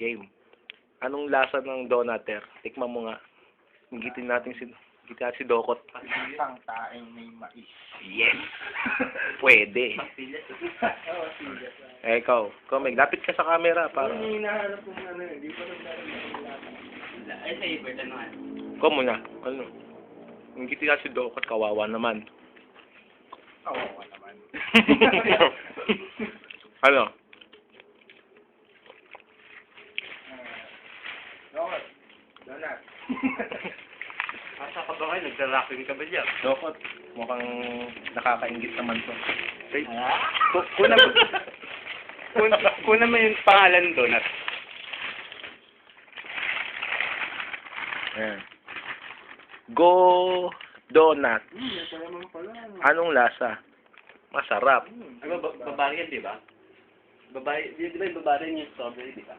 Game. Anong lasa ng donater? Tikman mo nga. Gigitin natin si Dokot. Isang taeng may mais. Yes! Pwede. Ikaw, may lapit ka sa camera para... Yung hinahanap ko ano, hindi pa rin Ay, sa iba, tanungan. Ikaw muna. Ano? Gigitin natin si Dokot, kawawa naman. Kawawa naman. Ano? Dokot. Donut. Asa ka ba kayo? Nagsaraking ka ba dyan? Dokot, mukhang nakakaingit naman to. Kuna mo yung pangalan doon at Ayan. Go Donut. Ito naman pala. Anong lasa? Masarap. ano babae yan, di ba? Babae, di ba yung babae yung strawberry, di ba?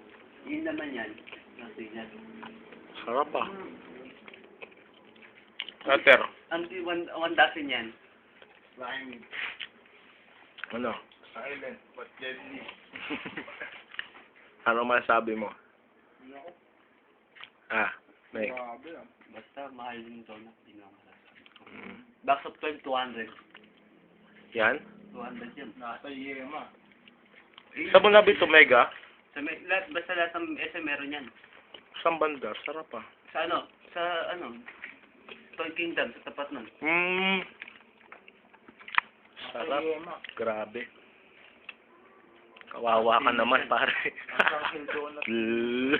Yun naman yan. Nasi yan. Sarap ah. Cutter. One dozen yan. Slimy. Ano? Silent but deadly. Ano masabi mo? Nako. May. Grabe ah. Basta mahal yung donut, di na masasabi. Mm. Box of 12, 200. Yan. 200 yun. Nasa Yema. Sa mo nabit Omega? Basta lahat ng SM meron yan. Sa bandar. Sarap ah. Sa Toy Kingdom, sa tapat nun. Sarap. Yema. Grabe. Kawawa ka naman, pare. Ang donut. Bleh.